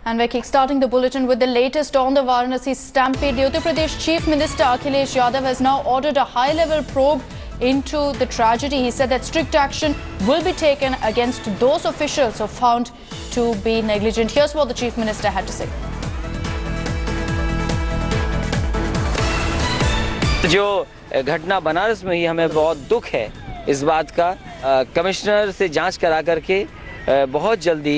And we're kickstarting the bulletin with the latest on the Varanasi Stampede. The Uttar Pradesh Chief Minister Akhilesh Yadav has now ordered a high-level probe into the tragedy. He said that strict action will be taken against those officials who are found to be negligent. Here's what the Chief Minister had to say. जो घटना बनारस में ही हमें बहुत दुख है इस बात का। कमिश्नर से जांच करा करके बहुत जल्दी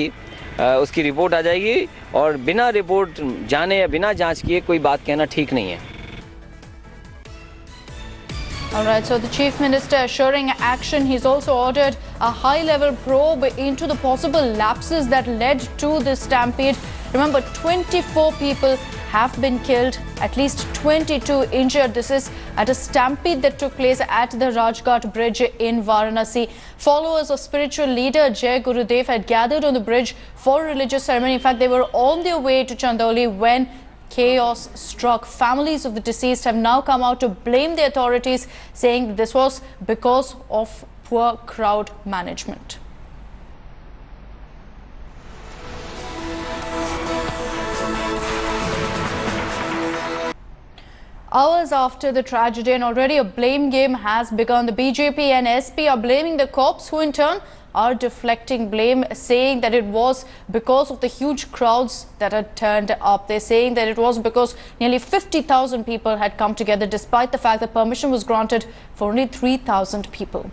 उसकी रिपोर्ट आ जाएगी और बिना रिपोर्ट जाने या बिना जांच किए कोई बात कहना ठीक नहीं है। All right, so the Chief Minister assuring action. He's also ordered a high-level probe into the possible lapses that led to this stampede. Remember, 24 people have been killed, at least 22 injured. This is at a stampede that took place at the Rajghat bridge in Varanasi. Followers of spiritual leader Jai Gurudev had gathered on the bridge for a religious ceremony. In fact, they were on their way to Chandoli when chaos struck. Families of the deceased have now come out to blame the authorities, saying this was because of poor crowd management. Hours after the tragedy, and already a blame game has begun. The BJP and SP are blaming the cops, who in turn are deflecting blame, saying that it was because of the huge crowds that had turned up. They're saying that it was because nearly 50,000 people had come together, despite the fact that permission was granted for only 3,000 people.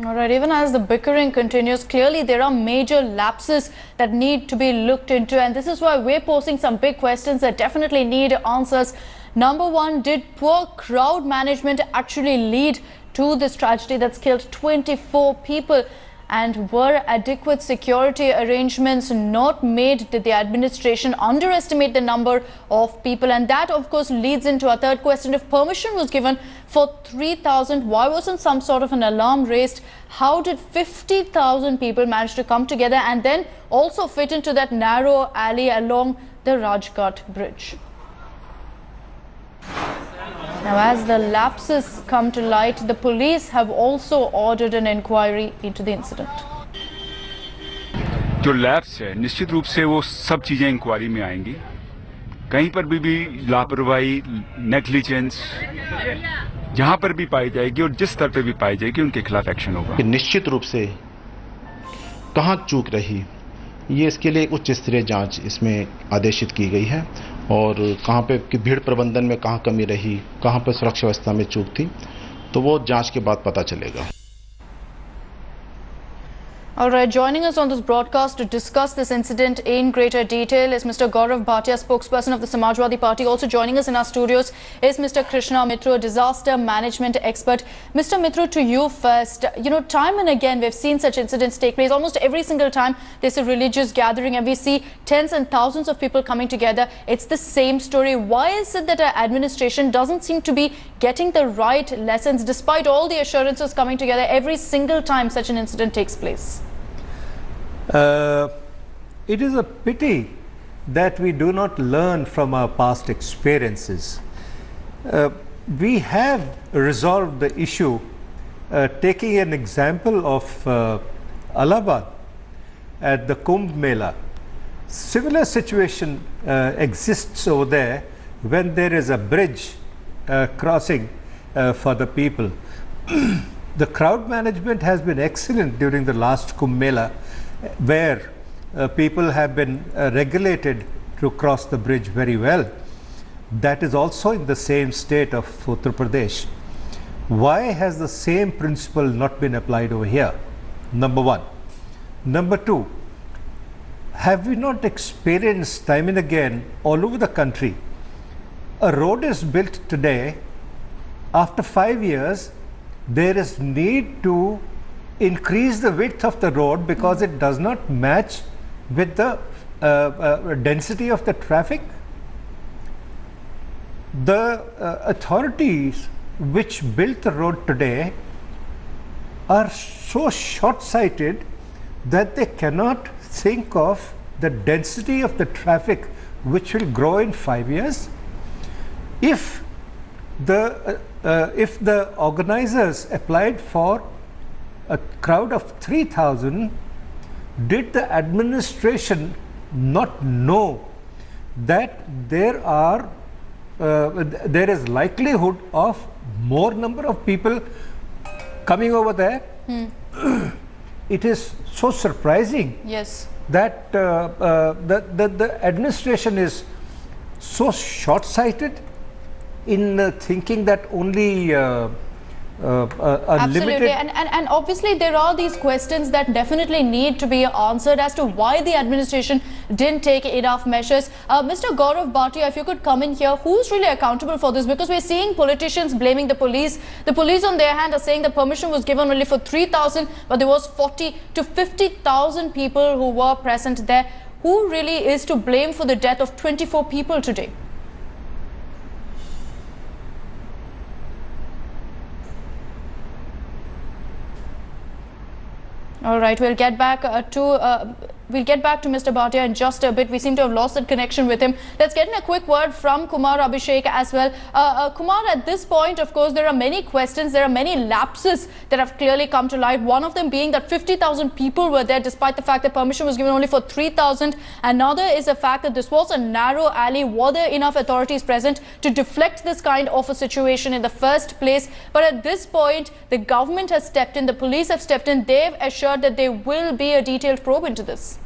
All right, even as the bickering continues, clearly there are major lapses that need to be looked into, and this is why we're posing some big questions that definitely need answers. Number one, did poor crowd management actually lead to this tragedy that's killed 24 people? And were adequate security arrangements not made? Did the administration underestimate the number of people? And that, of course, leads into a third question. If permission was given for 3,000, why wasn't some sort of an alarm raised? How did 50,000 people manage to come together and then also fit into that narrow alley along the Rajghat bridge? Now, as the lapses come to light, the police have also ordered an inquiry into the incident. जो lapse है निश्चित रूप से वो सब चीजें inquiry में आएंगी। कहीं पर भी लापरवाही, नेग्लिजेंस जहां पर भी पाई जाएगी और जिस स्तर पे भी पाई जाएगी उनके खिलाफ एक्शन होगा। निश्चित रूप से कहां चूक रही, ये इसके लिए उच्च स्तरीय जांच इसमें आदेशित की गई है और कहां पे कि भीड़ प्रबंधन में कहां कमी रही, कहां पर सुरक्षा व्यवस्था में चूक थी, तो वो जांच के बाद पता चलेगा। All right, joining us on this broadcast to discuss this incident in greater detail is Mr. Gaurav Bhatia, spokesperson of the Samajwadi Party. Also joining us in our studios is Mr. Krishna Mitro, disaster management expert. Mr. Mitro, to you first. You know, time and again we've seen such incidents take place. Almost every single time there's a religious gathering and we see tens and thousands of people coming together. It's the same story. Why is it that our administration doesn't seem to be getting the right lessons despite all the assurances coming together every single time such an incident takes place? It is a pity that we do not learn from our past experiences. We have resolved the issue taking an example of Allahabad at the Kumbh Mela. Similar situation exists over there when there is a bridge crossing for the people. The crowd management has been excellent during the last Kumbh Mela, where people have been regulated to cross the bridge very well. That is also in the same state of Uttar Pradesh. Why has the same principle not been applied over here? Number one. Number two, have we not experienced time and again all over the country, a road is built today, after 5 years there is need to increase the width of the road because it does not match with the density of the traffic? The authorities which built the road today are so short-sighted that they cannot think of the density of the traffic which will grow in 5 years. If the organizers applied for a crowd of 3,000, did the administration not know that there is likelihood of more number of people coming over there? It is so surprising. Yes. That the administration is so short-sighted in thinking that only a Absolutely. limited... And obviously there are these questions that definitely need to be answered as to why the administration didn't take enough measures. Mr. Gaurav Bhatia, if you could come in here, who's really accountable for this? Because we're seeing politicians blaming the police. The police on their hand are saying the permission was given only for 3,000, but there was 40 to 50,000 people who were present there. Who really is to blame for the death of 24 people today? All right, we'll get back to Mr. Bhatia in just a bit. We seem to have lost that connection with him. Let's get in a quick word from Kumar Abhishek as well. Kumar, at this point, of course, there are many questions. There are many lapses that have clearly come to light. One of them being that 50,000 people were there, despite the fact that permission was given only for 3,000. Another is the fact that this was a narrow alley. Were there enough authorities present to deflect this kind of a situation in the first place? But at this point, the government has stepped in. The police have stepped in. They've assured that there will be a detailed probe into this.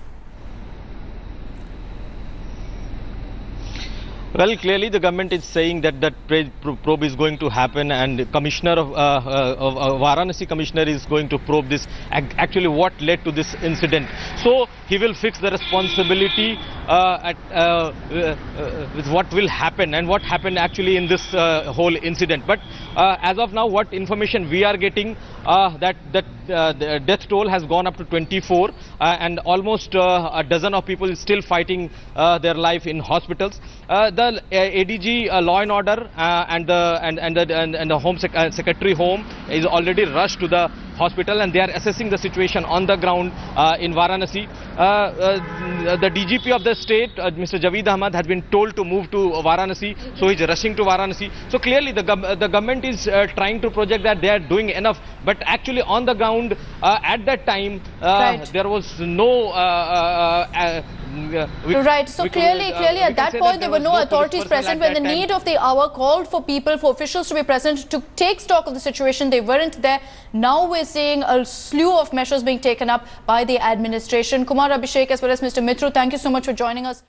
Well, clearly the government is saying that that probe is going to happen, and the commissioner of Varanasi commissioner is going to probe this, actually what led to this incident. So he will fix the responsibility with what will happen and what happened actually in this whole incident. But as of now, what information we are getting, that the death toll has gone up to 24, and almost a dozen of people is still fighting their life in hospitals. The ADG Law and Order and the Home Secretary Home is already rushed to the hospital, and they are assessing the situation on the ground in Varanasi. The DGP of the state, Mr. Javeed Ahmad, has been told to move to Varanasi, so he's rushing to Varanasi. So clearly the government is trying to project that they are doing enough, but actually on the ground at that time there was no right. So clearly at that point there were no authorities present when the need of the hour called for people, for officials to be present to take stock of the situation. They weren't there. Now we're seeing a slew of measures being taken up by the administration. Kumar Abhishek as well as Mr. Mitru, thank you so much for joining us.